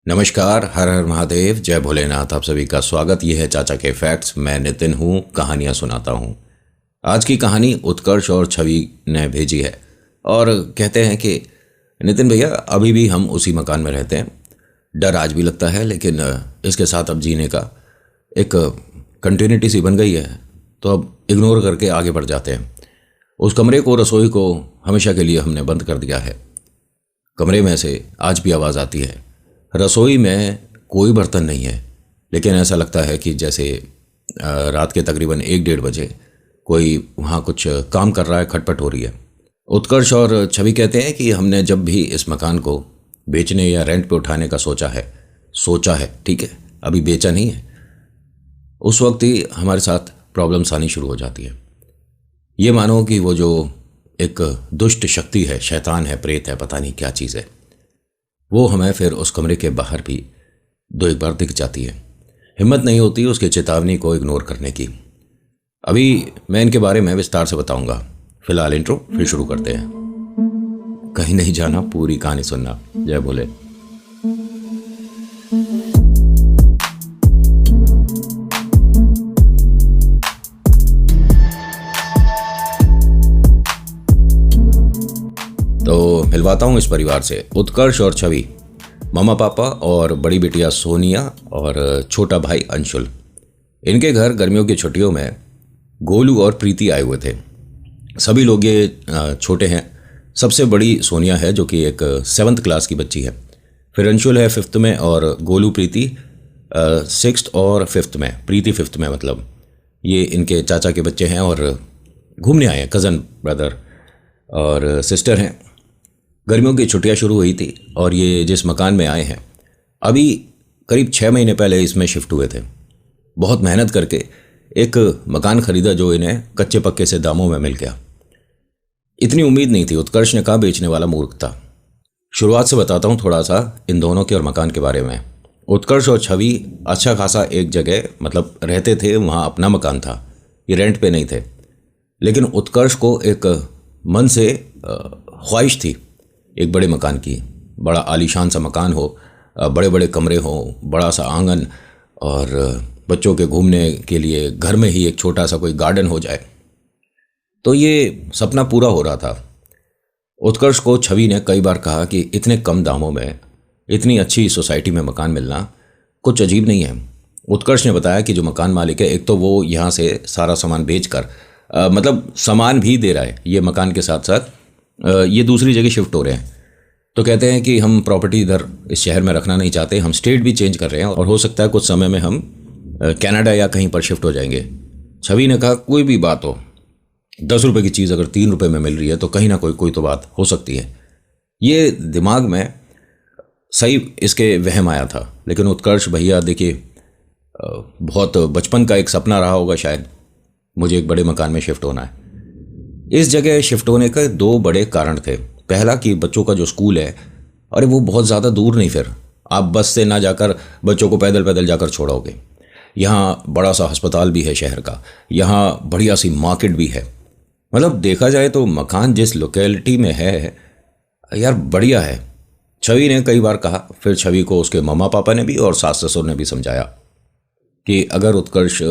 नमस्कार, हर हर महादेव, जय भोलेनाथ। आप सभी का स्वागत। ये है चाचा के फैक्ट्स। मैं नितिन हूँ, कहानियाँ सुनाता हूँ। आज की कहानी उत्कर्ष और छवि ने भेजी है और कहते हैं कि नितिन भैया, अभी भी हम उसी मकान में रहते हैं। डर आज भी लगता है, लेकिन इसके साथ अब जीने का एक कंटिन्यूटी सी बन गई है, तो अब इग्नोर करके आगे बढ़ जाते हैं। उस कमरे को, रसोई को हमेशा के लिए हमने बंद कर दिया है। कमरे में से आज भी आवाज़ आती है। रसोई में कोई बर्तन नहीं है, लेकिन ऐसा लगता है कि जैसे रात के तकरीबन 1-1:30 बजे कोई वहाँ कुछ काम कर रहा है, खटपट हो रही है। उत्कर्ष और छवि कहते हैं कि हमने जब भी इस मकान को बेचने या रेंट पे उठाने का सोचा है, ठीक है, अभी बेचा नहीं है, उस वक्त ही हमारे साथ प्रॉब्लम्स आनी शुरू हो जाती है। ये मानो कि वो जो एक दुष्ट शक्ति है, शैतान है, प्रेत है, पता नहीं क्या चीज़ है, वो हमें फिर उस कमरे के बाहर भी 2-1 बार दिख जाती है। हिम्मत नहीं होती उसके चेतावनी को इग्नोर करने की। अभी मैं इनके बारे में विस्तार से बताऊंगा। फिलहाल इंट्रो, फिर शुरू करते हैं। कहीं नहीं जाना, पूरी कहानी सुनना। जय भोले। तो मिलवाता हूँ इस परिवार से। उत्कर्ष और छवि, मामा पापा और बड़ी बेटिया सोनिया और छोटा भाई अंशुल। इनके घर गर्मियों की छुट्टियों में गोलू और प्रीति आए हुए थे। सभी लोग ये छोटे हैं। सबसे बड़ी सोनिया है, जो कि एक 7th क्लास की बच्ची है। फिर अंशुल है 5th में, और गोलू प्रीति 6th और 5th में। प्रीति 5th में, मतलब ये इनके चाचा के बच्चे हैं और घूमने आए हैं। कज़न ब्रदर और सिस्टर हैं। गर्मियों की छुट्टियां शुरू हुई थी और ये जिस मकान में आए हैं, अभी करीब 6 महीने पहले इसमें शिफ्ट हुए थे। बहुत मेहनत करके एक मकान खरीदा जो इन्हें कच्चे पक्के से दामों में मिल गया। इतनी उम्मीद नहीं थी। उत्कर्ष ने कहा बेचने वाला मूर्ख था। शुरुआत से बताता हूँ थोड़ा सा इन दोनों के और मकान के बारे में। उत्कर्ष और छवि अच्छा खासा एक जगह मतलब रहते थे, वहाँ अपना मकान था, ये रेंट पे नहीं थे। लेकिन उत्कर्ष को एक मन से ख्वाहिश थी एक बड़े मकान की। बड़ा आलीशान सा मकान हो, बड़े बड़े कमरे हों, बड़ा सा आंगन, और बच्चों के घूमने के लिए घर में ही एक छोटा सा कोई गार्डन हो जाए। तो ये सपना पूरा हो रहा था। उत्कर्ष को छवि ने कई बार कहा कि इतने कम दामों में इतनी अच्छी सोसाइटी में मकान मिलना कुछ अजीब नहीं है। उत्कर्ष ने बताया कि जो मकान मालिक है, एक तो वो यहाँ से सारा सामान बेचकर मतलब सामान भी दे रहा है, ये मकान के साथ साथ ये दूसरी जगह शिफ्ट हो रहे हैं। तो कहते हैं कि हम प्रॉपर्टी इधर इस शहर में रखना नहीं चाहते, हम स्टेट भी चेंज कर रहे हैं और हो सकता है कुछ समय में हम कनाडा या कहीं पर शिफ्ट हो जाएंगे। छवि ने कहा कोई भी बात हो, 10 रुपये की चीज़ अगर 3 रुपये में मिल रही है तो कहीं ना कोई तो बात हो सकती है। ये दिमाग में सही इसके वहम आया था। लेकिन उत्कर्ष भैया देखिए, बहुत बचपन का एक सपना रहा होगा शायद, मुझे एक बड़े मकान में शिफ्ट होना है। इस जगह शिफ्ट होने के 2 बड़े कारण थे। पहला कि बच्चों का जो स्कूल है, अरे वो बहुत ज़्यादा दूर नहीं, फिर आप बस से ना जाकर बच्चों को पैदल पैदल जाकर छोड़ोगे। यहाँ बड़ा सा अस्पताल भी है शहर का, यहाँ बढ़िया सी मार्केट भी है। मतलब देखा जाए तो मकान जिस लोकेलिटी में है यार, बढ़िया है। छवि ने कई बार कहा। फिर छवि को उसके मामा पापा ने भी और सास ससुर ने भी समझाया कि अगर उत्कर्ष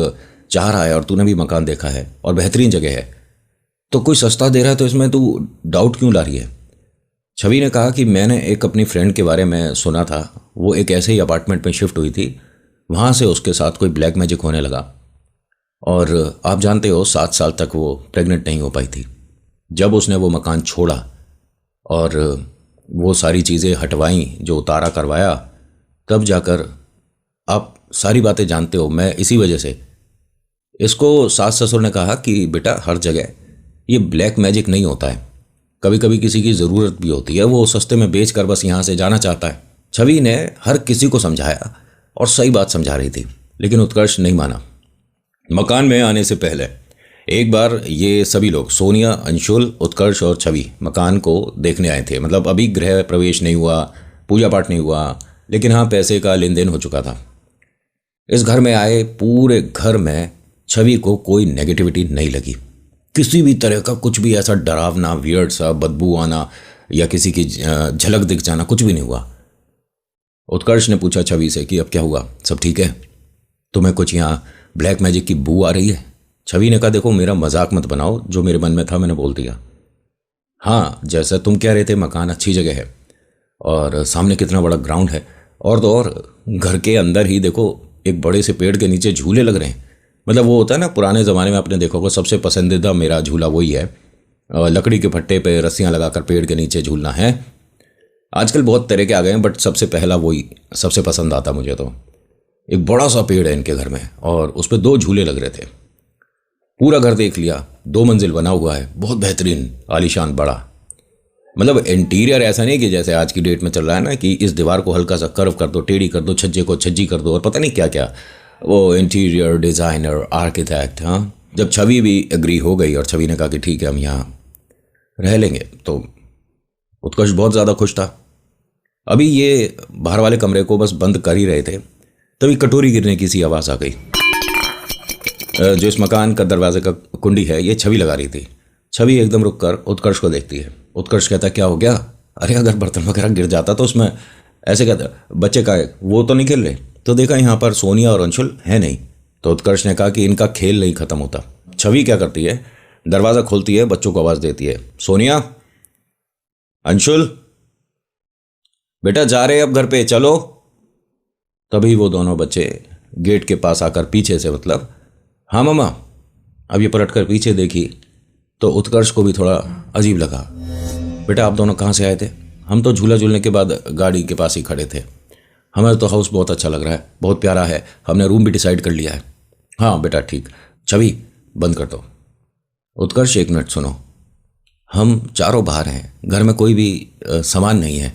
चाह रहा है और तूने भी मकान देखा है और बेहतरीन जगह है, तो कोई सस्ता दे रहा है तो इसमें तू डाउट क्यों ला रही है। छवि ने कहा कि मैंने एक अपनी फ्रेंड के बारे में सुना था, वो एक ऐसे ही अपार्टमेंट में शिफ्ट हुई थी, वहाँ से उसके साथ कोई ब्लैक मैजिक होने लगा और आप जानते हो 7 साल तक वो प्रेग्नेंट नहीं हो पाई थी। जब उसने वो मकान छोड़ा और वो सारी चीज़ें हटवाई, जो उतारा करवाया, तब जाकर आप सारी बातें जानते हो। मैं इसी वजह से इसको, सास ससुर ने कहा कि बेटा हर जगह ये ब्लैक मैजिक नहीं होता है, कभी कभी किसी की ज़रूरत भी होती है, वो सस्ते में बेच कर बस यहाँ से जाना चाहता है। छवि ने हर किसी को समझाया और सही बात समझा रही थी, लेकिन उत्कर्ष नहीं माना। मकान में आने से पहले एक बार ये सभी लोग, सोनिया, अंशुल, उत्कर्ष और छवि, मकान को देखने आए थे। मतलब अभी गृह प्रवेश नहीं हुआ, पूजा पाठ नहीं हुआ, लेकिन हाँ पैसे का लेन देन हो चुका था। इस घर में आए पूरे घर में छवि को कोई नेगेटिविटी नहीं लगी। किसी भी तरह का कुछ भी ऐसा डरावना, वियर्ड सा, बदबू आना या किसी की झलक दिख जाना कुछ भी नहीं हुआ। उत्कर्ष ने पूछा छवि से कि अब क्या हुआ, सब ठीक है? तुम्हें कुछ यहाँ ब्लैक मैजिक की बू आ रही है? छवि ने कहा देखो मेरा मजाक मत बनाओ, जो मेरे मन में था मैंने बोल दिया। हाँ जैसा तुम कह रहे थे, मकान अच्छी जगह है और सामने कितना बड़ा ग्राउंड है, और तो और घर के अंदर ही देखो एक बड़े से पेड़ के नीचे झूले लग रहे हैं। मतलब वो होता है ना पुराने ज़माने में आपने देखा होगा, सबसे पसंदीदा मेरा झूला वही है, लकड़ी के फट्टे पे रस्सियाँ लगाकर पेड़ के नीचे झूलना है। आजकल बहुत तरह के आ गए हैं बट सबसे पहला वही सबसे पसंद आता मुझे। तो एक बड़ा सा पेड़ है इनके घर में और उस पर 2 झूले लग रहे थे। पूरा घर देख लिया, 2 मंजिल बना हुआ है, बहुत बेहतरीन आलीशान बड़ा। मतलब इंटीरियर ऐसा नहीं कि जैसे आज की डेट में चल रहा है ना कि इस दीवार को हल्का सा कर्व कर दो, टेढ़ी कर दो, छज्जे को छज्जी कर दो और पता नहीं क्या क्या, वो इंटीरियर डिज़ाइनर आर्किटेक्ट। हाँ जब छवि भी एग्री हो गई और छवि ने कहा कि ठीक है हम यहाँ रह लेंगे, तो उत्कर्ष बहुत ज़्यादा खुश था। अभी ये बाहर वाले कमरे को बस बंद कर ही रहे थे, तभी कटोरी गिरने की सी आवाज़ आ गई। जो इस मकान का दरवाजे का कुंडी है ये छवि लगा रही थी। छवि एकदम रुक कर उत्कर्ष को देखती है। उत्कर्ष कहता क्या हो गया? अरे अगर बर्तन वगैरह गिर जाता तो उसमें ऐसे कहता बच्चे का है वो तो नहीं खेल रहे, तो देखा यहाँ पर सोनिया और अंशुल है नहीं। तो उत्कर्ष ने कहा कि इनका खेल नहीं खत्म होता। छवि क्या करती है, दरवाज़ा खोलती है, बच्चों को आवाज़ देती है, सोनिया, अंशुल, बेटा जा रहे अब घर पे चलो। तभी वो दोनों बच्चे गेट के पास आकर पीछे से, मतलब हाँ मम्मा। अब ये पलट कर पीछे देखी तो उत्कर्ष को भी थोड़ा अजीब लगा। बेटा आप दोनों कहाँ से आए थे? हम तो झूला झूलने के बाद गाड़ी के पास ही खड़े थे। हमें तो हाउस बहुत अच्छा लग रहा है, बहुत प्यारा है, हमने रूम भी डिसाइड कर लिया है। हाँ बेटा ठीक। छवि बंद कर दो। उत्कर्ष 1 मिनट सुनो, हम चारों बाहर हैं, घर में कोई भी सामान नहीं है।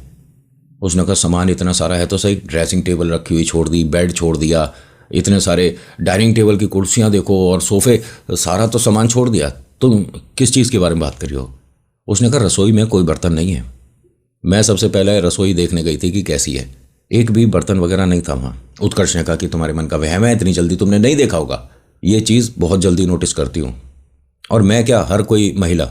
उसने कहा सामान इतना सारा है तो सही, ड्रेसिंग टेबल रखी हुई छोड़ दी, बेड छोड़ दिया, इतने सारे डाइनिंग टेबल की कुर्सियाँ देखो और सोफ़े, सारा तो सामान छोड़ दिया। तुम किस चीज़ के बारे में बात कर रही हो? उसने कहा रसोई में कोई बर्तन नहीं है। मैं सबसे पहले रसोई देखने गई थी कि कैसी है, एक भी बर्तन वगैरह नहीं था वहाँ। उत्कर्ष ने कहा कि तुम्हारे मन का वहम है, इतनी जल्दी तुमने नहीं देखा होगा। ये चीज़ बहुत जल्दी नोटिस करती हूँ, और मैं क्या हर कोई महिला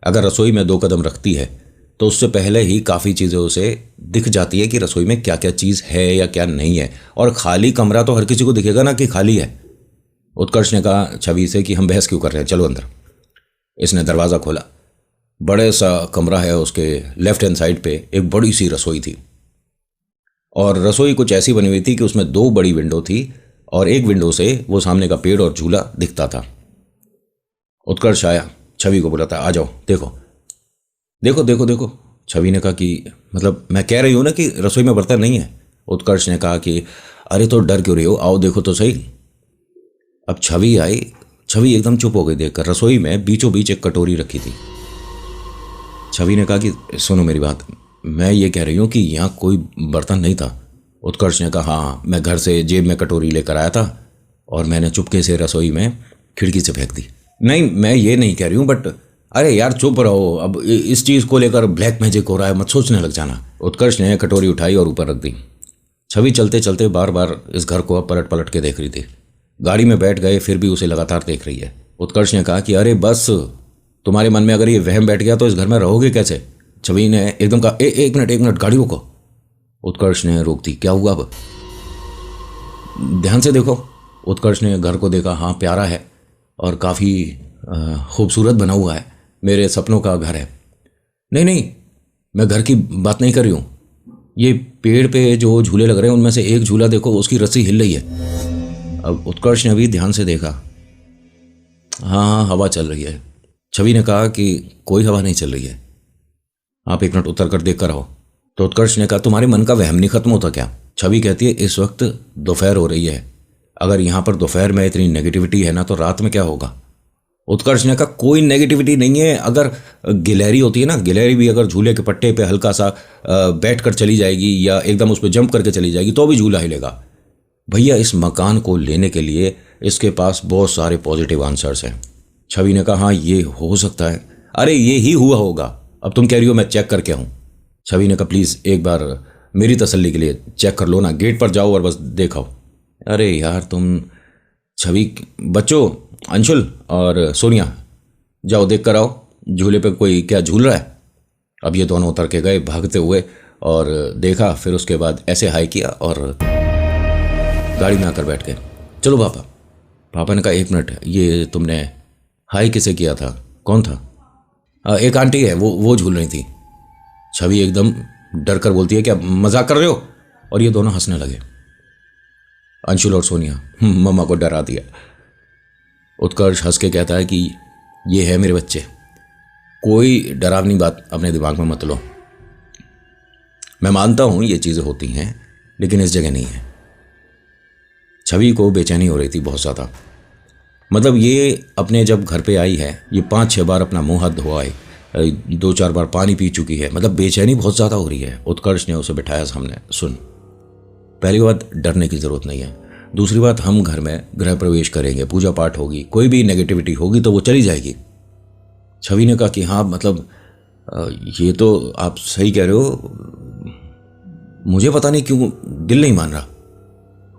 अगर रसोई में 2 कदम रखती है तो उससे पहले ही काफ़ी चीज़ें उसे दिख जाती है कि रसोई में क्या क्या चीज़ है या क्या नहीं है। और खाली कमरा तो हर किसी को दिखेगा ना कि खाली है। उत्कर्ष ने कहा छवि से कि हम बहस क्यों कर रहे हैं, चलो अंदर। इसने दरवाज़ा खोला, बड़े सा कमरा है, उसके लेफ्ट हैंड साइड पे एक बड़ी सी रसोई थी। और रसोई कुछ ऐसी बनी हुई थी कि उसमें 2 बड़ी विंडो थी और एक विंडो से वो सामने का पेड़ और झूला दिखता था। उत्कर्ष आया, छवि को बुलाता, आ जाओ देखो देखो देखो देखो। छवि ने कहा कि मतलब मैं कह रही हूँ ना कि रसोई में बर्तन नहीं है। उत्कर्ष ने कहा कि अरे तो डर क्यों रही हो, आओ देखो तो सही। अब छवि आई, छवि एकदम चुप हो गई देखकर। रसोई में बीचों बीच एक कटोरी रखी थी। छवि ने कहा कि सुनो मेरी बात, मैं ये कह रही हूँ कि यहाँ कोई बर्तन नहीं था। उत्कर्ष ने कहा हाँ, मैं घर से जेब में कटोरी लेकर आया था और मैंने चुपके से रसोई में खिड़की से फेंक दी। नहीं मैं ये नहीं कह रही हूँ, बट अरे यार चुप रहो, अब इस चीज़ को लेकर ब्लैक मैजिक हो रहा है, मत सोचने लग जाना। उत्कर्ष ने कटोरी उठाई और ऊपर रख दी। छवि चलते चलते बार बार इस घर को अब पलट पलट के देख रही थी। गाड़ी में बैठ गए फिर भी उसे लगातार देख रही है। उत्कर्ष ने कहा कि अरे बस, तुम्हारे मन में अगर ये वहम बैठ गया तो इस घर में रहोगे कैसे? छवि ने एकदम कहा एक मिनट गाड़ी रोको। उत्कर्ष ने रोक दी। क्या हुआ अब? ध्यान से देखो। उत्कर्ष ने घर को देखा, हाँ प्यारा है और काफ़ी खूबसूरत बना हुआ है, मेरे सपनों का घर है। नहीं मैं घर की बात नहीं कर रही हूँ। ये पेड़ पे जो झूले लग रहे हैं उनमें से एक झूला देखो, उसकी रस्सी हिल रही है। अब उत्कर्ष ने भी ध्यान से देखा, हाँ हवा चल रही है। छवि ने कहा कि कोई हवा नहीं चल रही है, आप 1 मिनट उतर कर देख कर आओ। तो उत्कर्ष ने कहा तुम्हारे मन का वहम नहीं खत्म होता क्या? छवि कहती है इस वक्त दोपहर हो रही है, अगर यहाँ पर दोपहर में इतनी नेगेटिविटी है ना तो रात में क्या होगा? उत्कर्ष ने कहा कोई नेगेटिविटी नहीं है। अगर गिलहरी होती है ना, गिलहरी भी अगर झूले के पट्टे पे हल्का सा बैठ कर चली जाएगी या एकदम उस पर जंप करके चली जाएगी तो भी झूला हिलेगा। भैया इस मकान को लेने के लिए इसके पास बहुत सारे पॉजिटिव आंसर्स हैं। छवि ने कहा हाँ ये हो सकता है। अरे ये ही हुआ होगा, अब तुम कह रही हो मैं चेक करके आऊँ। छवि ने कहा प्लीज़ एक बार मेरी तसल्ली के लिए चेक कर लो ना, गेट पर जाओ और बस देखाओ। अरे यार तुम छवि, बच्चों अंशुल और सोनिया जाओ देख कर आओ झूले पे कोई क्या झूल रहा है। अब ये दोनों उतर के गए भागते हुए और देखा, फिर उसके बाद ऐसे हाई किया और गाड़ी में आकर बैठ गए। चलो पापा। पापा ने कहा 1 मिनट, ये तुमने हाई किसे किया था, कौन था? एक आंटी है, वो झूल रही थी। छवि एकदम डर कर बोलती है, क्या मजाक कर रहे हो? और ये दोनों हंसने लगे, अंशुल और सोनिया। मम्मा को डरा दिया। उत्कर्ष हंस के कहता है कि ये है मेरे बच्चे, कोई डरावनी बात अपने दिमाग में मत लो। मैं मानता हूं ये चीज़ें होती हैं, लेकिन इस जगह नहीं है। छवि को बेचैनी हो रही थी बहुत ज़्यादा। मतलब ये अपने जब घर पे आई है, ये 5-6 बार अपना मुंह हाथ धोआए, 2-4 बार पानी पी चुकी है। मतलब बेचैनी बहुत ज़्यादा हो रही है। उत्कर्ष ने उसे बिठाया सामने। सुन, पहली बात, डरने की ज़रूरत नहीं है। दूसरी बात, हम घर में गृह प्रवेश करेंगे, पूजा पाठ होगी, कोई भी नेगेटिविटी होगी तो वो चली जाएगी। छवि ने कहा कि हाँ, मतलब ये तो आप सही कह रहे हो, मुझे पता नहीं क्यों दिल नहीं मान रहा।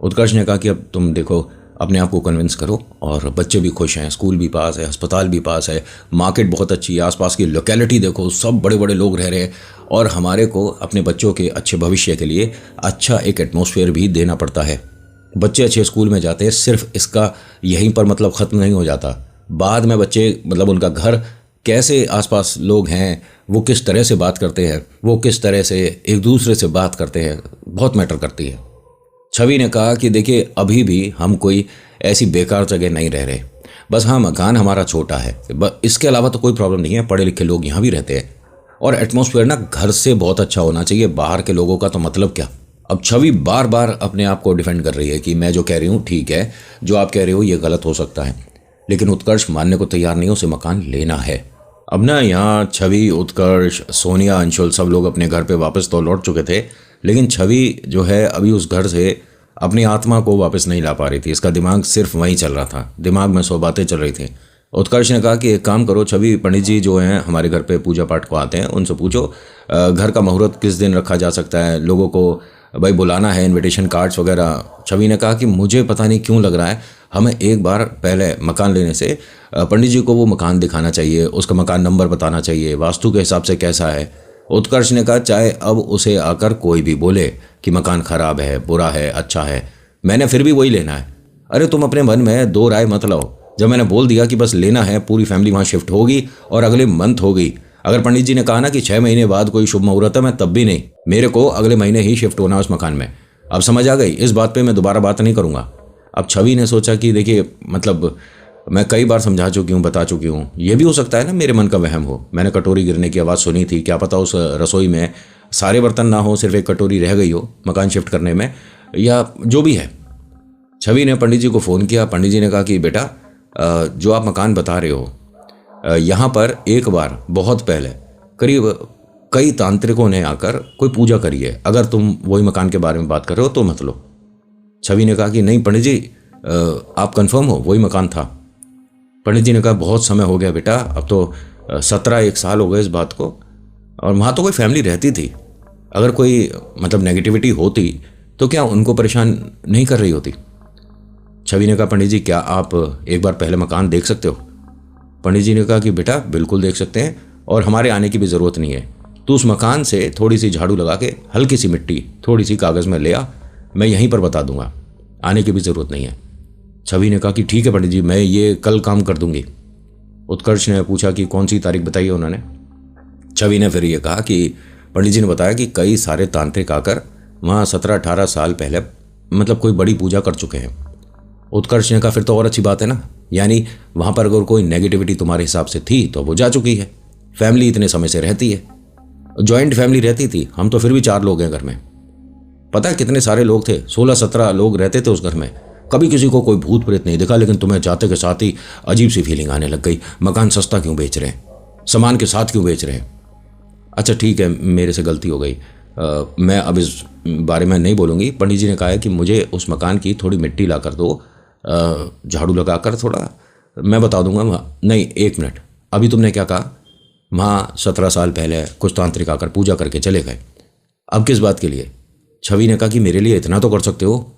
उत्कर्ष ने कहा कि अब तुम देखो, अपने आप को कन्विंस करो, और बच्चे भी खुश हैं, स्कूल भी पास है, अस्पताल भी पास है, मार्केट बहुत अच्छी है, आसपास की लोकेलिटी देखो, सब बड़े बड़े लोग रह रहे हैं, और हमारे को अपने बच्चों के अच्छे भविष्य के लिए अच्छा एक एटमॉस्फेयर भी देना पड़ता है। बच्चे अच्छे स्कूल में जाते हैं, सिर्फ इसका यहीं पर मतलब ख़त्म नहीं हो जाता। बाद में बच्चे, मतलब उनका घर कैसे, आसपास लोग हैं, वो किस तरह से बात करते हैं, वो किस तरह से एक दूसरे से बात करते हैं, बहुत मैटर करती है। छवि ने कहा कि देखिए, अभी भी हम कोई ऐसी बेकार जगह नहीं रह रहे, बस हाँ, मकान हमारा छोटा है, इसके अलावा तो कोई प्रॉब्लम नहीं है। पढ़े लिखे लोग यहाँ भी रहते हैं, और एटमॉस्फेयर ना घर से बहुत अच्छा होना चाहिए, बाहर के लोगों का तो मतलब क्या। अब छवि बार बार अपने आप को डिफेंड कर रही है कि मैं जो कह रही हूँ ठीक है, जो आप कह रहे हो ये गलत हो सकता है, लेकिन उत्कर्ष मानने को तैयार नहीं, उसे मकान लेना है। अब ना यहाँ छवि, उत्कर्ष, सोनिया, अंशुल सब लोग अपने घर पे वापस तो लौट चुके थे, लेकिन छवि जो है अभी उस घर से अपनी आत्मा को वापस नहीं ला पा रही थी। इसका दिमाग सिर्फ वहीं चल रहा था, दिमाग में 100 बातें चल रही थी। उत्कर्ष ने कहा कि एक काम करो छवि, पंडित जी जो हैं हमारे घर पे पूजा पाठ को आते हैं, उनसे पूछो घर का मुहूर्त किस दिन रखा जा सकता है, लोगों को भाई बुलाना है, इनविटेशन कार्ड्स वगैरह। छवि ने कहा कि मुझे पता नहीं क्यों लग रहा है, हमें एक बार पहले मकान लेने से पंडित जी को वो मकान दिखाना चाहिए, उसका मकान नंबर बताना चाहिए, वास्तु के हिसाब से कैसा है। उत्कर्ष ने कहा चाहे अब उसे आकर कोई भी बोले कि मकान खराब है, बुरा है, अच्छा है, मैंने फिर भी वही लेना है। अरे तुम अपने मन में 2 राय मत लाओ, जब मैंने बोल दिया कि बस लेना है, पूरी फैमिली वहाँ शिफ्ट होगी और अगले मंथ होगी। अगर पंडित जी ने कहा ना कि 6 महीने बाद कोई शुभ मुहूर्त है, मैं तब भी नहीं, मेरे को अगले महीने ही शिफ्ट होना उस मकान में। अब समझ आ गई, इस बात पे मैं दोबारा बात नहीं करूँगा। अब छवि ने सोचा कि देखिए, मतलब मैं कई बार समझा चुकी हूँ, बता चुकी हूँ, ये भी हो सकता है ना मेरे मन का वहम हो, मैंने कटोरी गिरने की आवाज़ सुनी थी, क्या पता उस रसोई में सारे बर्तन ना हो, सिर्फ एक कटोरी रह गई हो मकान शिफ्ट करने में, या जो भी है। छवि ने पंडित जी को फ़ोन किया। पंडित जी ने कहा कि बेटा, जो आप मकान बता रहे हो, यहाँ पर एक बार बहुत पहले करीब कई तांत्रिकों ने आकर कोई पूजा करी है, अगर तुम वही मकान के बारे में बात कर रहे हो तो मत लो। छवि ने कहा कि नहीं पंडित जी, आप कंफर्म हो वही मकान था? पंडित जी ने कहा बहुत समय हो गया बेटा, अब तो 17 साल हो गए इस बात को, और वहाँ तो कोई फैमिली रहती थी, अगर कोई मतलब नेगेटिविटी होती तो क्या उनको परेशान नहीं कर रही होती। छवि ने कहा पंडित जी, क्या आप एक बार पहले मकान देख सकते हो? पंडित जी ने कहा कि बेटा बिल्कुल देख सकते हैं, और हमारे आने की भी ज़रूरत नहीं है, तू उस मकान से थोड़ी सी झाड़ू लगा के हल्की सी मिट्टी थोड़ी सी कागज़ में ले आ, मैं यहीं पर बता दूंगा, आने की भी ज़रूरत नहीं है। छवि ने कहा कि ठीक है पंडित जी, मैं ये कल काम कर दूंगी। उत्कर्ष ने पूछा कि कौन सी तारीख बताई है उन्होंने। छवि ने फिर ये कहा कि पंडित जी ने बताया कि कई सारे तांत्रिक आकर वहाँ 17-18 साल पहले मतलब कोई बड़ी पूजा कर चुके हैं। उत्कर्ष ने कहा फिर तो और अच्छी बात है ना, यानी वहाँ पर अगर कोई नेगेटिविटी तुम्हारे हिसाब से थी तो वो जा चुकी है। फैमिली इतने समय से रहती है, जॉइंट फैमिली रहती थी, हम तो फिर भी 4 लोग हैं घर में। पता है कितने सारे लोग थे, 16-17 लोग रहते थे उस घर में, कभी किसी को कोई भूत प्रेत नहीं दिखा, लेकिन तुम्हें जाते के साथ ही अजीब सी फीलिंग आने लग गई, मकान सस्ता क्यों बेच रहे हैं, सामान के साथ क्यों बेच रहे हैं। अच्छा ठीक है, मेरे से गलती हो गई, मैं अब इस बारे में नहीं बोलूँगी। पंडित जी ने कहा है कि मुझे उस मकान की थोड़ी मिट्टी ला कर दो, झाड़ू लगा कर थोड़ा, मैं बता दूंगा वहाँ। नहीं 1 मिनट, अभी तुमने क्या कहा? वहाँ 17 साल पहले कुछ तांत्रिक आकर पूजा करके चले गए, अब किस बात के लिए? छवि ने कहा कि मेरे लिए इतना तो कर सकते हो।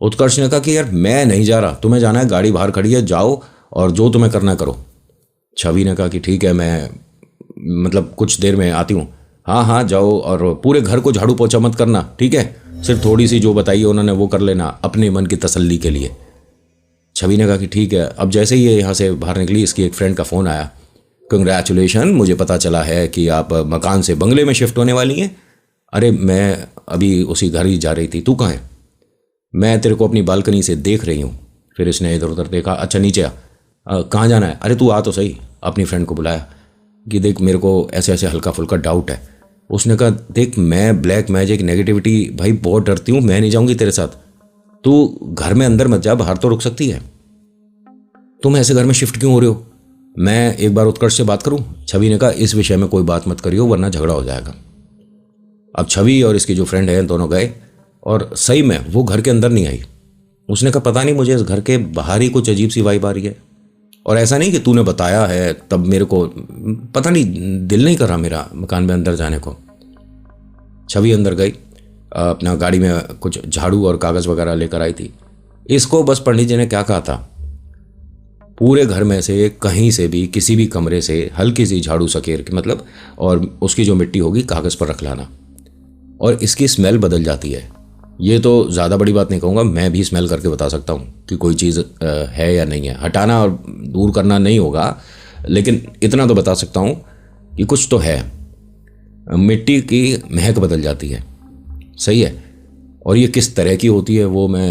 उत्कर्ष ने कहा कि यार मैं नहीं जा रहा, तुम्हें जाना है, गाड़ी बाहर खड़ी है, जाओ और जो तुम्हें करना करो। छवि ने कहा कि ठीक है, मैं मतलब कुछ देर में आती हूँ, हाँ हाँ जाओ, और पूरे घर को झाड़ू पोछा मत करना, ठीक है? सिर्फ थोड़ी सी जो बताइए उन्होंने वो कर लेना अपने मन की तसल्ली के लिए। छवि ने कहा कि ठीक है। अब जैसे ही ये यहाँ से बाहर निकली, इसकी एक फ्रेंड का फ़ोन आया, कंग्रेचुलेशन, मुझे पता चला है कि आप मकान से बंगले में शिफ्ट होने वाली हैं। अरे मैं अभी उसी घर ही जा रही थी, तू कहाँ है? मैं तेरे को अपनी बालकनी से देख रही हूँ। फिर इसने इधर उधर देखा, अच्छा नीचे आ, कहाँ जाना है? अरे तू आ तो सही। अपनी फ्रेंड को बुलाया कि देख मेरे को ऐसे ऐसे हल्का फुल्का डाउट है। उसने कहा देख मैं ब्लैक मैजिक नेगेटिविटी भाई बहुत डरती हूँ, मैं नहीं जाऊँगी तेरे साथ। तू घर में अंदर मत जा, बाहर तो रुक सकती है। तुम ऐसे घर में शिफ्ट क्यों हो रहे हो? मैं एक बार उत्कर्ष से बात करूं? छवि ने कहा इस विषय में कोई बात मत करियो वरना झगड़ा हो जाएगा। अब छवि और इसकी जो फ्रेंड है दोनों गए, और सही में वो घर के अंदर नहीं आई। उसने कहा पता नहीं मुझे इस घर के बाहर ही कुछ अजीब सी वाइब आ रही है, और ऐसा नहीं कि तूने बताया है तब मेरे को पता नहीं, दिल नहीं कर रहा मेरा मकान में अंदर जाने को। छवि अंदर गई, अपना गाड़ी में कुछ झाड़ू और कागज़ वगैरह लेकर आई थी। इसको बस पंडित जी ने क्या कहा था, पूरे घर में से कहीं से भी किसी भी कमरे से हल्की सी झाड़ू सकेर के मतलब, और उसकी जो मिट्टी होगी कागज़ पर रख लाना, और इसकी स्मेल बदल जाती है। ये तो ज़्यादा बड़ी बात नहीं कहूँगा, मैं भी स्मेल करके बता सकता हूँ कि कोई चीज़ है या नहीं है। हटाना और दूर करना नहीं होगा, लेकिन इतना तो बता सकता हूँ कि कुछ तो है। मिट्टी की महक बदल जाती है, सही है। और ये किस तरह की होती है वो मैं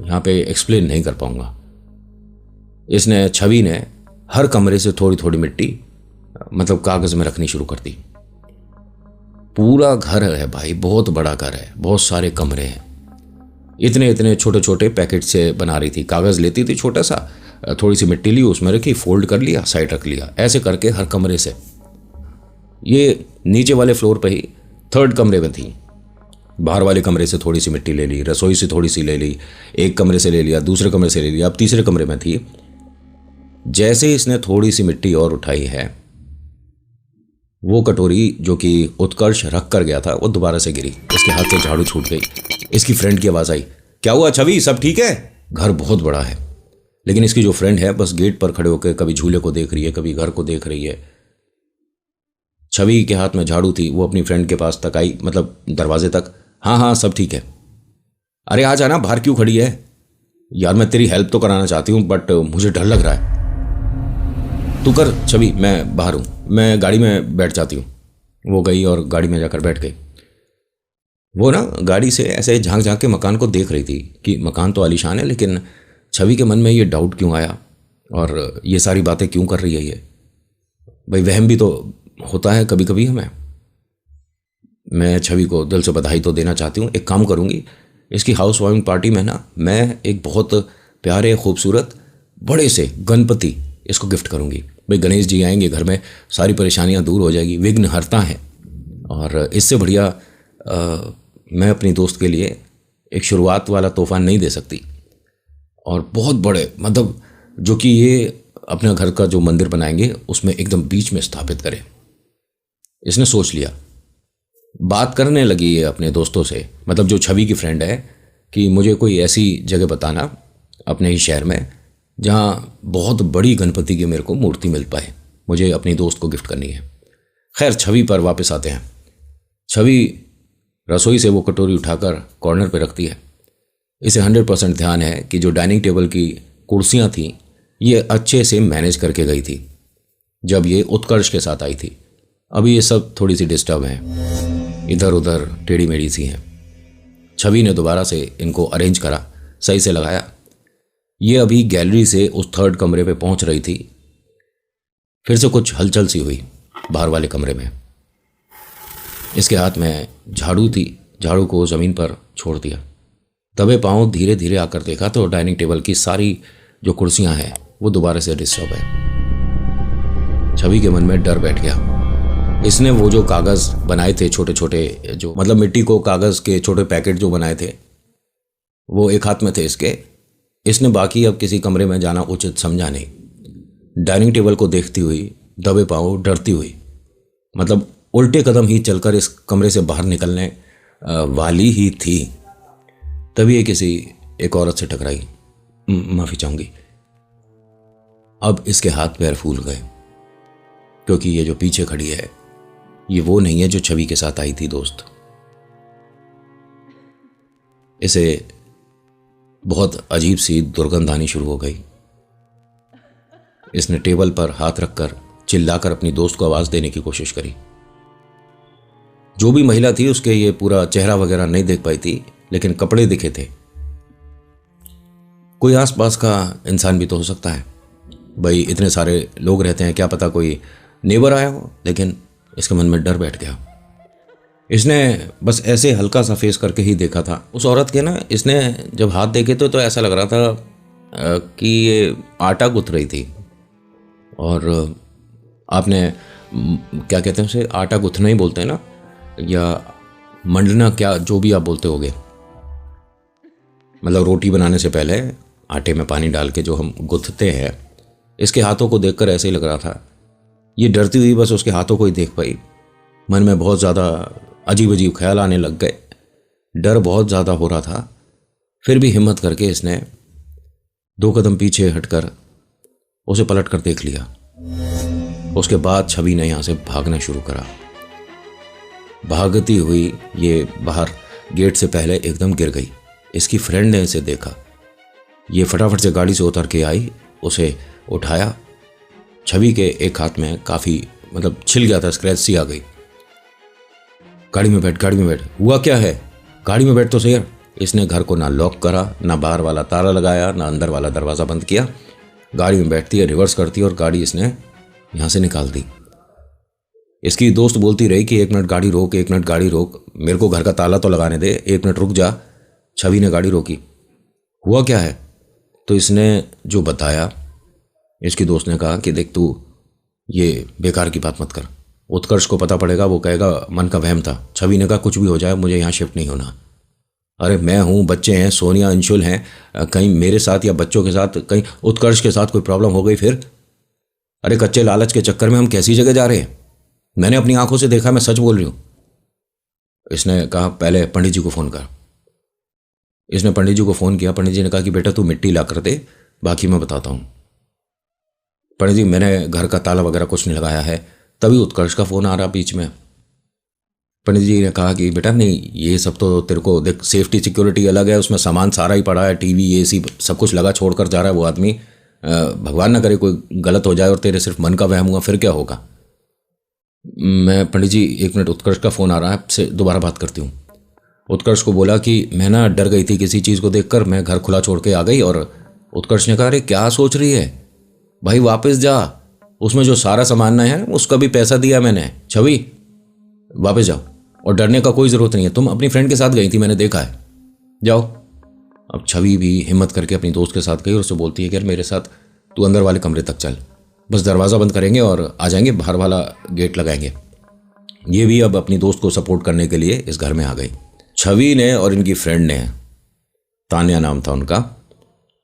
यहाँ पे एक्सप्लेन नहीं कर पाऊँगा। इसने छवि ने हर कमरे से थोड़ी थोड़ी मिट्टी मतलब कागज़ में रखनी शुरू कर दी। पूरा घर है भाई, बहुत बड़ा घर है, बहुत सारे कमरे हैं। इतने इतने छोटे छोटे पैकेट से बना रही थी। कागज़ लेती थी छोटा सा, थोड़ी सी मिट्टी ली, उसमें रखी, फोल्ड कर लिया, साइड रख लिया, ऐसे करके हर कमरे से। ये नीचे वाले फ्लोर पे ही थर्ड कमरे में थी। बाहर वाले कमरे से थोड़ी सी मिट्टी ले ली, रसोई से थोड़ी सी ले ली, एक कमरे से ले लिया, दूसरे कमरे से ले लिया, अब तीसरे कमरे में थी। जैसे ही इसने थोड़ी सी मिट्टी और उठाई है, वो कटोरी जो कि उत्कर्ष रख कर गया था वो दोबारा से गिरी, इसके हाथ से झाड़ू छूट गई। इसकी फ्रेंड की आवाज़ आई, क्या हुआ छवि, सब ठीक है? घर बहुत बड़ा है, लेकिन इसकी जो फ्रेंड है बस गेट पर खड़े होकर कभी झूले को देख रही है, कभी घर को देख रही है। छवि के हाथ में झाड़ू थी, वो अपनी फ्रेंड के पास तक आई, मतलब दरवाजे तक। हाँ हाँ सब ठीक है। अरे आ जाना, बाहर क्यों खड़ी है? यार मैं तेरी हेल्प तो कराना चाहती हूँ बट मुझे डर लग रहा है। तू कर छवि, मैं बाहर हूँ, मैं गाड़ी में बैठ जाती हूँ। वो गई और गाड़ी में जाकर बैठ गई। वो ना गाड़ी से ऐसे झांक झांक के मकान को देख रही थी कि मकान तो आलीशान है, लेकिन छवि के मन में ये डाउट क्यों आया और ये सारी बातें क्यों कर रही है ये? भाई वहम भी तो होता है कभी कभी हमें। मैं छवि को दिल से बधाई तो देना चाहती हूँ। एक काम करूँगी, इसकी हाउस वार्मिंग पार्टी में ना मैं एक बहुत प्यारे खूबसूरत बड़े से गणपति इसको गिफ्ट करूँगी। भाई गणेश जी आएंगे घर में, सारी परेशानियाँ दूर हो जाएगी, विघ्न हरता है। और इससे बढ़िया मैं अपनी दोस्त के लिए एक शुरुआत वाला तोहफा नहीं दे सकती। और बहुत बड़े मतलब जो कि ये अपना घर का जो मंदिर बनाएंगे उसमें एकदम बीच में स्थापित करें। इसने सोच लिया, बात करने लगी है अपने दोस्तों से, मतलब जो छवि की फ्रेंड है, कि मुझे कोई ऐसी जगह बताना अपने ही शहर में जहाँ बहुत बड़ी गणपति की मेरे को मूर्ति मिल पाए, मुझे अपनी दोस्त को गिफ्ट करनी है। खैर छवि पर वापस आते हैं। छवि रसोई से वो कटोरी उठाकर कॉर्नर पे रखती है। इसे 100% ध्यान है कि जो डाइनिंग टेबल की कुर्सियाँ थीं ये अच्छे से मैनेज करके गई थी जब ये उत्कर्ष के साथ आई थी। अभी ये सब थोड़ी सी डिस्टर्ब हैं, इधर उधर टेढ़ी मेढ़ी सी हैं। छवि ने दोबारा से इनको अरेंज करा, सही से लगाया। ये अभी गैलरी से उस थर्ड कमरे पे पहुंच रही थी। फिर से कुछ हलचल सी हुई बाहर वाले कमरे में। इसके हाथ में झाड़ू थी, झाड़ू को ज़मीन पर छोड़ दिया। दबे पांव धीरे धीरे आकर देखा तो डाइनिंग टेबल की सारी जो कुर्सियां हैं वो दोबारा से डिस्टर्ब है। छवि के मन में डर बैठ गया। इसने वो जो कागज़ बनाए थे छोटे छोटे, जो मतलब मिट्टी को कागज़ के छोटे पैकेट जो बनाए थे वो एक हाथ में थे इसके। इसने बाकी अब किसी कमरे में जाना उचित समझा नहीं। डाइनिंग टेबल को देखती हुई, दबे पांव, डरती हुई, मतलब उल्टे कदम ही चलकर इस कमरे से बाहर निकलने वाली ही थी, तभी ये किसी एक औरत से टकराई। माफ़ी चाहूँगी। अब इसके हाथ पैर फूल गए क्योंकि ये जो पीछे खड़ी है ये वो नहीं है जो छवि के साथ आई थी दोस्त। इसे बहुत अजीब सी दुर्गंध आनी शुरू हो गई। इसने टेबल पर हाथ रखकर चिल्लाकर अपनी दोस्त को आवाज देने की कोशिश करी। जो भी महिला थी उसके ये पूरा चेहरा वगैरह नहीं देख पाई थी, लेकिन कपड़े दिखे थे। कोई आसपास का इंसान भी तो हो सकता है भाई, इतने सारे लोग रहते हैं, क्या पता कोई नेबर आया हो। लेकिन इसके मन में डर बैठ गया। इसने बस ऐसे हल्का सा फेस करके ही देखा था उस औरत के ना। इसने जब हाथ देखे तो ऐसा लग रहा था कि ये आटा गूंथ रही थी। और आपने क्या कहते हैं उसे, आटा गूंथना ही बोलते हैं ना, या मंडना, क्या जो भी आप बोलते होगे। मतलब रोटी बनाने से पहले आटे में पानी डाल के जो हम गूंथते हैं, इसके हाथों को देखकर ऐसे ही लग रहा था। ये डरती हुई बस उसके हाथों को ही देख पाई। मन में बहुत ज़्यादा अजीब अजीब ख्याल आने लग गए। डर बहुत ज़्यादा हो रहा था। फिर भी हिम्मत करके इसने 2 कदम पीछे हटकर उसे पलट कर देख लिया। उसके बाद छवि ने यहाँ से भागना शुरू करा। भागती हुई ये बाहर गेट से पहले एकदम गिर गई। इसकी फ्रेंड ने इसे देखा। ये फटाफट से गाड़ी से उतर के आई, उसे उठाया। छवि के एक हाथ में काफ़ी मतलब छिल गया था, स्क्रैच सी आ गई। गाड़ी में बैठ, गाड़ी में बैठ। हुआ क्या है? गाड़ी में बैठ तो सही। इसने घर को ना लॉक करा, ना बाहर वाला ताला लगाया, ना अंदर वाला दरवाज़ा बंद किया। गाड़ी में बैठती है, रिवर्स करती है और गाड़ी इसने यहाँ से निकाल दी। इसकी दोस्त बोलती रही कि 1 मिनट गाड़ी रोक, 1 मिनट गाड़ी रोक, मेरे को घर का ताला तो लगाने दे, 1 मिनट रुक जा। छवि ने गाड़ी रोकी। हुआ क्या है? तो इसने जो बताया, इसकी दोस्त ने कहा कि देख तू ये बेकार की बात मत कर, उत्कर्ष को पता पड़ेगा, वो कहेगा मन का वहम था। छवि ने कहा कुछ भी हो जाए मुझे यहाँ शिफ्ट नहीं होना। अरे मैं हूँ, बच्चे हैं, सोनिया अंशुल हैं, कहीं मेरे साथ या बच्चों के साथ, कहीं उत्कर्ष के साथ कोई प्रॉब्लम हो गई फिर? अरे कच्चे लालच के चक्कर में हम कैसी जगह जा रहे हैं? मैंने अपनी आंखों से देखा, मैं सच बोल रही हूँ। इसने कहा पहले पंडित जी को फ़ोन कर। इसने पंडित जी को फ़ोन किया। पंडित जी ने कहा कि बेटा तू मिट्टी ला कर दे, बाकी मैं बताता हूँ। पंडित जी मैंने घर का ताला वगैरह कुछ नहीं लगाया है। तभी उत्कर्ष का फ़ोन आ रहा बीच में। पंडित जी ने कहा कि बेटा नहीं, ये सब तो तेरे को देख, सेफ्टी सिक्योरिटी अलग है, उसमें सामान सारा ही पड़ा है, टीवी एसी सब कुछ लगा छोड़ कर जा रहा है वो आदमी। भगवान ना करे कोई गलत हो जाए और तेरे सिर्फ मन का वहम हुआ, फिर क्या होगा? मैं पंडित जी 1 मिनट, उत्कर्ष का फ़ोन आ रहा है, आपसे दोबारा बात करती हूँ। उत्कर्ष को बोला कि मैं ना डर गई थी किसी चीज़ को देखकर, मैं घर खुला छोड़ के आ गई। और उत्कर्ष ने कहा अरे क्या सोच रही है भाई, वापस जा, उसमें जो सारा सामान है उसका भी पैसा दिया मैंने। छवि वापस जाओ, और डरने का कोई ज़रूरत नहीं है, तुम अपनी फ्रेंड के साथ गई थी, मैंने देखा है, जाओ। अब छवि भी हिम्मत करके अपनी दोस्त के साथ गई और उससे बोलती है कि यार मेरे साथ तू अंदर वाले कमरे तक चल, बस दरवाज़ा बंद करेंगे और आ जाएंगे, बाहर वाला गेट लगाएंगे। ये भी अब अपनी दोस्त को सपोर्ट करने के लिए इस घर में आ गई। छवि ने और इनकी फ्रेंड ने, तान्या नाम था उनका,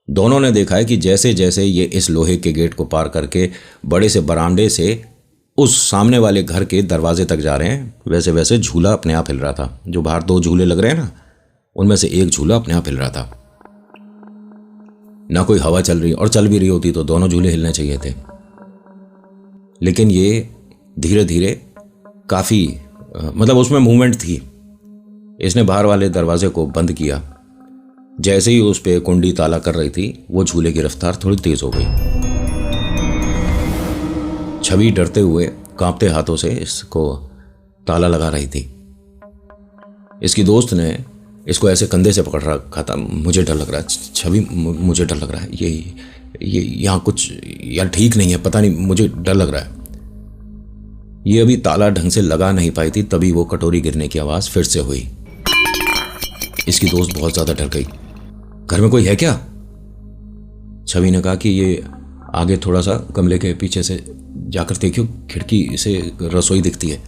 दोनों ने देखा है कि जैसे जैसे ये इस लोहे के गेट को पार करके बड़े से बरामदे से उस सामने वाले घर के दरवाजे तक जा रहे हैं, वैसे वैसे झूला अपने आप हिल रहा था। जो बाहर 2 झूले लग रहे हैं ना, उनमें से एक झूला अपने आप हिल रहा था। ना कोई हवा चल रही, और चल भी रही होती तो दोनों झूले हिलने चाहिए थे, लेकिन ये धीरे धीरे काफ़ी मतलब उसमें मूवमेंट थी। इसने बाहर वाले दरवाजे को बंद किया। जैसे ही उस पे कुंडी ताला कर रही थी, वो झूले की रफ्तार थोड़ी तेज हो गई। छवि डरते हुए कांपते हाथों से इसको ताला लगा रही थी। इसकी दोस्त ने इसको ऐसे कंधे से पकड़ रखा था। मुझे डर लग रहा है छवि, मुझे डर लग रहा है, ये यहाँ कुछ यार ठीक नहीं है, पता नहीं, मुझे डर लग रहा है। ये अभी ताला ढंग से लगा नहीं पाई थी, तभी वो कटोरी गिरने की आवाज़ फिर से हुई। इसकी दोस्त बहुत ज़्यादा डर गई। घर में कोई है क्या? छवि ने कहा कि ये आगे थोड़ा सा गमले के पीछे से जाकर देखियो, खिड़की से रसोई दिखती है।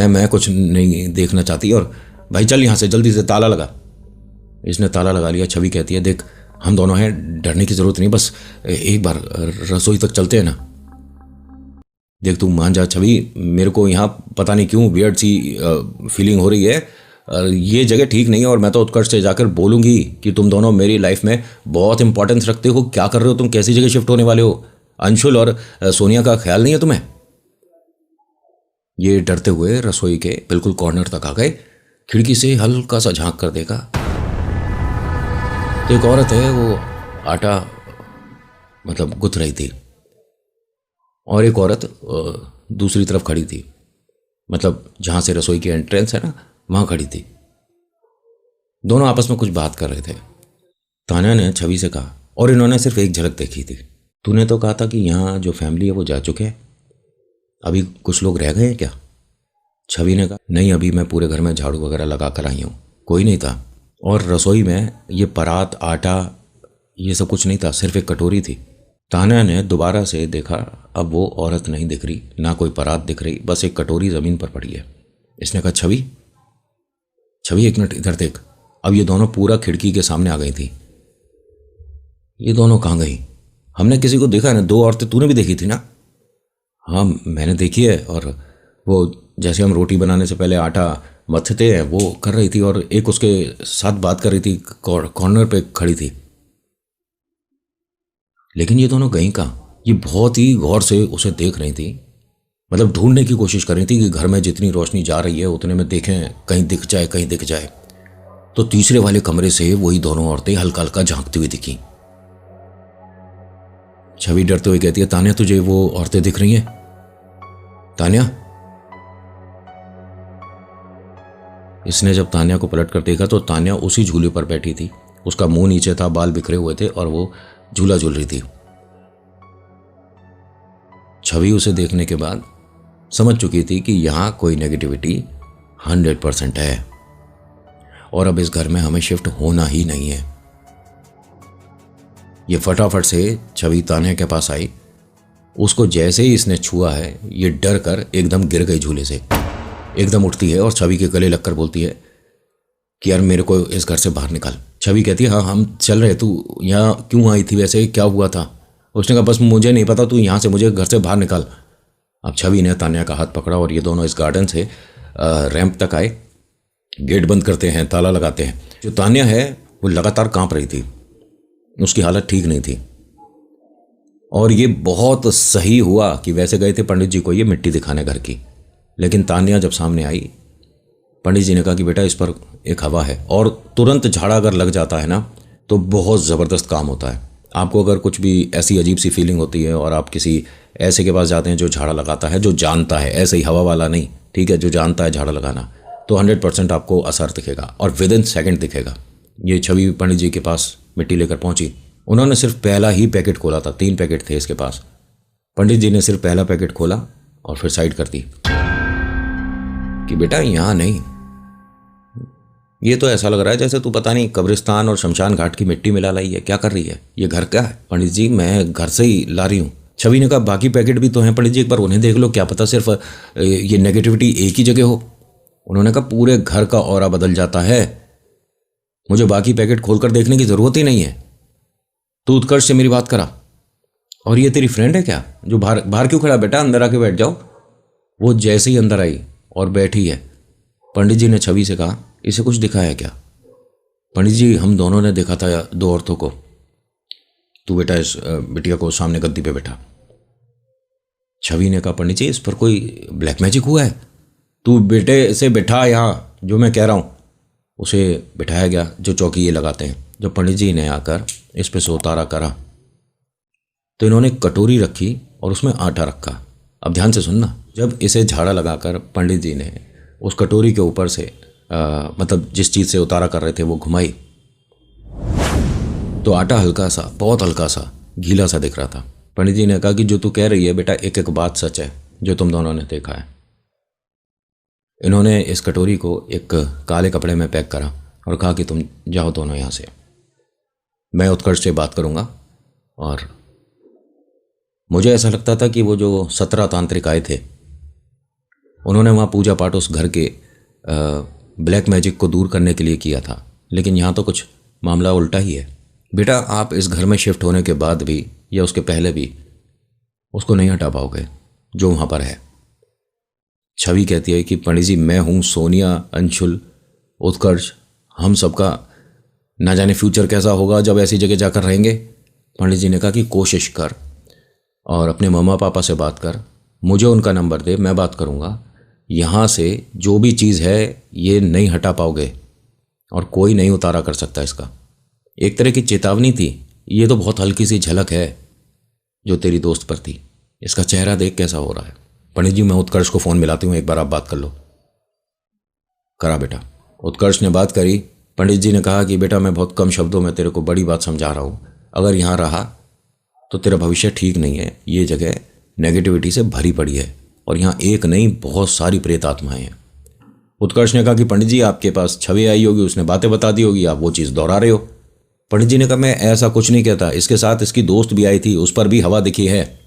मैं कुछ नहीं देखना चाहती, और भाई चल यहाँ से, जल्दी से ताला लगा। इसने ताला लगा लिया। छवि कहती है देख हम दोनों हैं, डरने की ज़रूरत नहीं, बस एक बार रसोई तक चलते हैं ना। देख तू मान जा छवि, मेरे को यहाँ पता नहीं क्यों वियर्ड सी फीलिंग हो रही है, ये जगह ठीक नहीं है, और मैं तो उत्कर्ष से जाकर बोलूँगी कि तुम दोनों मेरी लाइफ में बहुत इंपॉर्टेंस रखते हो। क्या कर रहे हो तुम, कैसी जगह शिफ्ट होने वाले हो? अंशुल और सोनिया का ख्याल नहीं है तुम्हें? ये डरते हुए रसोई के बिल्कुल कॉर्नर तक आ गए। खिड़की से हल्का सा झांक कर देखा तो एक औरत है, वो आटा मतलब गुथ रही थी और एक औरत दूसरी तरफ खड़ी थी, मतलब जहाँ से रसोई की एंट्रेंस है ना, वहाँ खड़ी थी। दोनों आपस में कुछ बात कर रहे थे। तान्या ने छवि से कहा, और इन्होंने सिर्फ एक झलक देखी थी। तूने तो कहा था कि यहाँ जो फैमिली है वो जा चुके हैं, अभी कुछ लोग रह गए हैं क्या? छवि ने कहा, नहीं, अभी मैं पूरे घर में झाड़ू वगैरह लगा कर आई हूँ, कोई नहीं था। और रसोई में ये परात, आटा, ये सब कुछ नहीं था, सिर्फ एक कटोरी थी। तान्या ने दोबारा से देखा, अब वो औरत नहीं दिख रही, ना कोई परात दिख रही, बस एक कटोरी ज़मीन पर पड़ी है। इसने कहा, छवि छवि एक मिनट इधर देख। अब ये दोनों पूरा खिड़की के सामने आ गई थी। ये दोनों कहाँ गई? हमने किसी को देखा ना, दो औरतें तूने भी देखी थी ना? हाँ मैंने देखी है, और वो जैसे हम रोटी बनाने से पहले आटा मथते हैं वो कर रही थी, और एक उसके साथ बात कर रही थी, कॉर्नर पे खड़ी थी। लेकिन ये दोनों गई कहाँ? ये बहुत ही गौर से उसे देख रही थी, मतलब ढूंढने की कोशिश कर रही थी कि घर में जितनी रोशनी जा रही है उतने में देखें, कहीं दिख जाए, कहीं दिख जाए। तो तीसरे वाले कमरे से वही दोनों औरतें हल्का हल्का झांकती हुई दिखी। छवि डरते हुए कहती है, तान्या तुझे वो औरतें दिख रही हैं? तान्या। इसने जब तान्या को पलट कर देखा तो तान्या उसी झूले पर बैठी थी। उसका मुंह नीचे था, बाल बिखरे हुए थे और वो झूला झूल रही थी। छवि उसे देखने के बाद समझ चुकी थी कि यहां कोई नेगेटिविटी 100% है और अब इस घर में हमें शिफ्ट होना ही नहीं है। ये फटाफट से छवि तान्या के पास आई। उसको जैसे ही इसने छुआ है, ये डर कर एकदम गिर गई झूले से। एकदम उठती है और छवि के गले लगकर बोलती है कि यार मेरे को इस घर से बाहर निकाल। छवि कहती है, हाँ हम चल रहे, तू यहाँ क्यों आई थी, वैसे क्या हुआ था? उसने कहा, बस मुझे नहीं पता, तू यहाँ से मुझे घर से बाहर निकाल। अब छवि ने तान्या का हाथ पकड़ा और ये दोनों इस गार्डन से रैंप तक आए। गेट बंद करते हैं, ताला लगाते हैं। जो तान्या है वो लगातार कांप रही थी, उसकी हालत ठीक नहीं थी। और ये बहुत सही हुआ कि वैसे गए थे पंडित जी को ये मिट्टी दिखाने घर की, लेकिन तान्या जब सामने आई, पंडित जी ने कहा कि बेटा इस पर एक हवा है, और तुरंत झाड़ा अगर लग जाता है ना तो बहुत ज़बरदस्त काम होता है। आपको अगर कुछ भी ऐसी अजीब सी फीलिंग होती है और आप किसी ऐसे के पास जाते हैं जो झाड़ा लगाता है, जो जानता है, ऐसे ही हवा वाला नहीं, ठीक है, जो जानता है झाड़ा लगाना, तो 100% आपको असर दिखेगा और विदिन सेकंड दिखेगा। ये छवि पंडित जी के पास मिट्टी लेकर पहुंची। उन्होंने सिर्फ पहला ही पैकेट खोला था, 3 पैकेट थे इसके पास। पंडित जी ने सिर्फ पहला पैकेट खोला और फिर साइड कर दी कि बेटा यहाँ नहीं, ये तो ऐसा लग रहा है जैसे तू पता नहीं कब्रिस्तान और शमशान घाट की मिट्टी मिला लाई है, क्या कर रही है? ये घर क्या है? पंडित जी मैं घर से ही ला रही हूँ। छवि ने कहा, बाकी पैकेट भी तो हैं पंडित जी, एक बार उन्हें देख लो, क्या पता सिर्फ ये नेगेटिविटी एक ही जगह हो। उन्होंने कहा, पूरे घर का ऑरा बदल जाता है, मुझे बाकी पैकेट खोलकर देखने की जरूरत ही नहीं है। तू उत्कर्ष से मेरी बात करा। और ये तेरी फ्रेंड है क्या जो बाहर बाहर क्यों खड़ा? बेटा अंदर आके बैठ जाओ। वो जैसे ही अंदर आई और बैठी है, पंडित जी ने छवि से कहा, इसे कुछ दिखा है क्या? पंडित जी हम दोनों ने देखा था 2 औरतों को। तू बेटा इस बिटिया को सामने गद्दी पे बैठा। छवि ने कहा, पंडित जी इस पर कोई ब्लैक मैजिक हुआ है, तू बेटे से बैठा यहाँ, जो मैं कह रहा हूँ। उसे बिठाया गया, जो चौकी ये लगाते हैं। जब पंडित जी ने आकर इस पे से उतारा करा तो इन्होंने कटोरी रखी और उसमें आटा रखा। अब ध्यान से सुनना, जब इसे झाड़ा लगाकर पंडित जी ने उस कटोरी के ऊपर से मतलब जिस चीज़ से उतारा कर रहे थे वो घुमाई, तो आटा हल्का सा, बहुत हल्का सा, गीला सा दिख रहा था। पंडित जी ने कहा कि जो तू कह रही है बेटा, एक एक बात सच है जो तुम दोनों ने देखा है। इन्होंने इस कटोरी को एक काले कपड़े में पैक करा और कहा कि तुम जाओ दोनों यहाँ से, मैं उत्कर्ष से बात करूँगा। और मुझे ऐसा लगता था कि वो जो 17 तांत्रिक आए थे उन्होंने वहाँ पूजा पाठ उस घर के ब्लैक मैजिक को दूर करने के लिए किया था, लेकिन यहाँ तो कुछ मामला उल्टा ही है। बेटा आप इस घर में शिफ्ट होने के बाद भी या उसके पहले भी उसको नहीं हटा पाओगे जो वहाँ पर है। छवि कहती है कि पंडित जी मैं हूँ, सोनिया, अंशुल, उत्कर्ष, हम सबका ना जाने फ्यूचर कैसा होगा जब ऐसी जगह जाकर रहेंगे। पंडित जी ने कहा कि कोशिश कर और अपने मम्मा पापा से बात कर, मुझे उनका नंबर दे, मैं बात करूँगा। यहाँ से जो भी चीज़ है ये नहीं हटा पाओगे और कोई नहीं उतारा कर सकता इसका। एक तरह की चेतावनी थी, ये तो बहुत हल्की सी झलक है जो तेरी दोस्त पर थी। इसका चेहरा देख कैसा हो रहा है। पंडित जी मैं उत्कर्ष को फ़ोन मिलाती हूँ, एक बार आप बात कर लो। करा बेटा। उत्कर्ष ने बात करी। पंडित जी ने कहा कि बेटा मैं बहुत कम शब्दों में तेरे को बड़ी बात समझा रहा हूँ, अगर यहाँ रहा तो तेरा भविष्य ठीक नहीं है। ये जगह नेगेटिविटी से भरी पड़ी है और यहाँ एक नहीं बहुत सारी प्रेत आत्माएं हैं। उत्कर्ष ने कहा कि पंडित जी आपके पास छवि आई होगी, उसने बातें बता दी होगी, आप वो चीज़ दोहरा रहे हो। पंडित जी ने कहा मैं ऐसा कुछ नहीं कहता, इसके साथ इसकी दोस्त भी आई थी, उस पर भी हवा दिखी है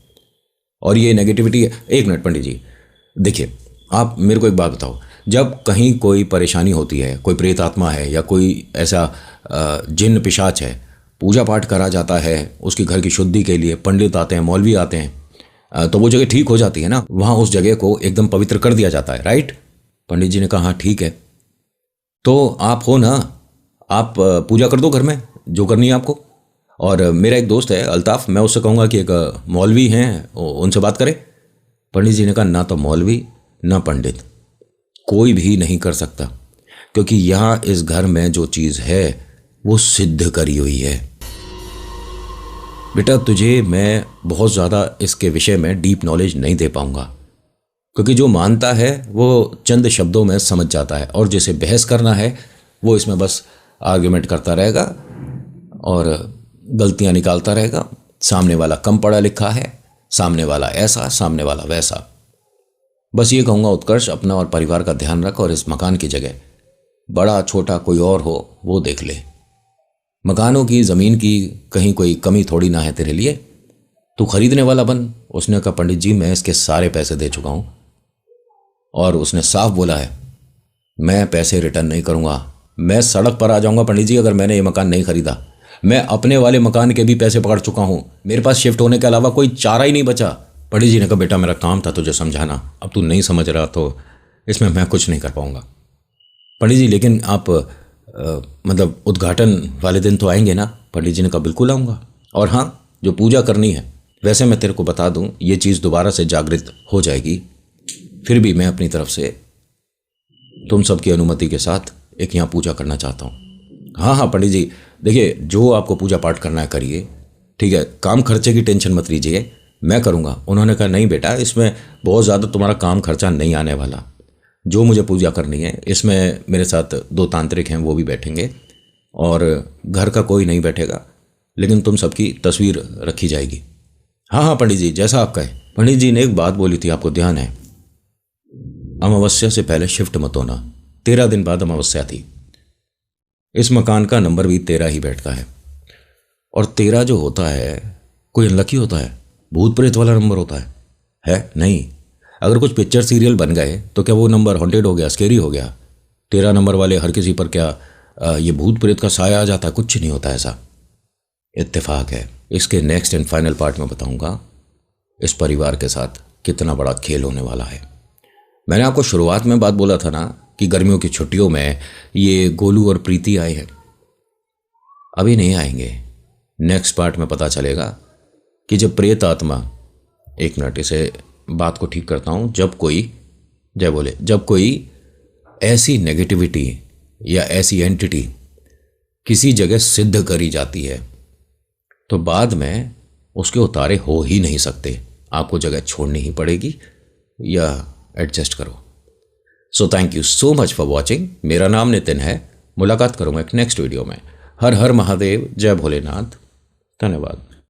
और ये नेगेटिविटी है। एक मिनट पंडित जी, देखिए आप मेरे को एक बात बताओ, जब कहीं कोई परेशानी होती है, कोई प्रेत आत्मा है या कोई ऐसा जिन्न पिशाच है, पूजा पाठ करा जाता है उसकी घर की शुद्धि के लिए, पंडित आते हैं, मौलवी आते हैं, तो वो जगह ठीक हो जाती है ना, वहाँ उस जगह को एकदम पवित्र कर दिया जाता है, राइट? पंडित जी ने कहा हाँ ठीक है, तो आप हो ना, आप पूजा कर दो घर में जो करनी है आपको। और मेरा एक दोस्त है अल्ताफ़, मैं उससे कहूँगा कि एक मौलवी हैं उनसे बात करें। पंडित जी ने कहा ना तो मौलवी ना पंडित, कोई भी नहीं कर सकता, क्योंकि यहाँ इस घर में जो चीज़ है वो सिद्ध करी हुई है। बेटा तुझे मैं बहुत ज़्यादा इसके विषय में डीप नॉलेज नहीं दे पाऊँगा, क्योंकि जो मानता है वो चंद शब्दों में समझ जाता है और जिसे बहस करना है वो इसमें बस आर्ग्यूमेंट करता रहेगा और गलतियाँ निकालता रहेगा। सामने वाला कम पढ़ा लिखा है, सामने वाला ऐसा, सामने वाला वैसा। बस ये कहूँगा उत्कर्ष अपना और परिवार का ध्यान रख और इस मकान की जगह बड़ा छोटा कोई और हो वो देख ले। मकानों की, ज़मीन की कहीं कोई कमी थोड़ी ना है तेरे लिए, तू खरीदने वाला बन। उसने कहा पंडित जी मैं इसके सारे पैसे दे चुका हूँ और उसने साफ बोला है मैं पैसे रिटर्न नहीं करूँगा, मैं सड़क पर आ जाऊँगा पंडित जी अगर मैंने ये मकान नहीं खरीदा। मैं अपने वाले मकान के भी पैसे पकड़ चुका हूँ, मेरे पास शिफ्ट होने के अलावा कोई चारा ही नहीं बचा। पंडित जी ने कहा बेटा मेरा काम था तुझे समझाना, अब तू नहीं समझ रहा तो इसमें मैं कुछ नहीं कर पाऊँगा। पंडित जी लेकिन आप मतलब उद्घाटन वाले दिन तो आएंगे ना? पंडित जी ने कहा बिल्कुल आऊँगा, और हाँ जो पूजा करनी है, वैसे मैं तेरे को बता दूँ ये चीज़ दोबारा से जागृत हो जाएगी, फिर भी मैं अपनी तरफ से तुम सबकी अनुमति के साथ एक यहाँ पूजा करना चाहता हूँ। हाँ हाँ पंडित जी देखिए जो आपको पूजा पाठ करना है करिए, ठीक है, काम खर्चे की टेंशन मत लीजिए, मैं करूँगा। उन्होंने कहा नहीं बेटा इसमें बहुत ज़्यादा तुम्हारा काम खर्चा नहीं आने वाला, जो मुझे पूजा करनी है इसमें मेरे साथ 2 तांत्रिक हैं वो भी बैठेंगे और घर का कोई नहीं बैठेगा, लेकिन तुम सबकी तस्वीर रखी जाएगी। हाँ हाँ पंडित जी जैसा आप कहें। पंडित जी ने एक बात बोली थी, आपको ध्यान है, अमावस्या से पहले शिफ्ट मत होना। 13 दिन बाद अमावस्या थी। इस मकान का नंबर भी 13 ही बैठता है और 13 जो होता है कोई अनलकी होता है, भूत प्रेत वाला नंबर होता है नहीं। अगर कुछ पिक्चर सीरियल बन गए तो क्या वो नंबर हॉन्टेड हो गया, स्केरी हो गया? 13 नंबर वाले हर किसी पर क्या ये भूत प्रेत का साया आ जाता है? कुछ नहीं होता ऐसा, इत्तेफाक है। इसके नेक्स्ट एंड फाइनल पार्ट में बताऊंगा इस परिवार के साथ कितना बड़ा खेल होने वाला है। मैंने आपको शुरुआत में बात बोला था ना कि गर्मियों की छुट्टियों में ये गोलू और प्रीति आए हैं, अभी नहीं आएंगे। नेक्स्ट पार्ट में पता चलेगा कि जब प्रेत आत्मा, एक मिनट इसे बात को ठीक करता हूँ, जब कोई ऐसी नेगेटिविटी या ऐसी एंटिटी किसी जगह सिद्ध करी जाती है तो बाद में उसके उतारे हो ही नहीं सकते, आपको जगह छोड़नी ही पड़ेगी या एडजस्ट करो। So thank you so much for watching. मेरा नाम नितिन है, मुलाकात करूँगा एक नेक्स्ट वीडियो में। हर हर महादेव, जय भोलेनाथ, धन्यवाद।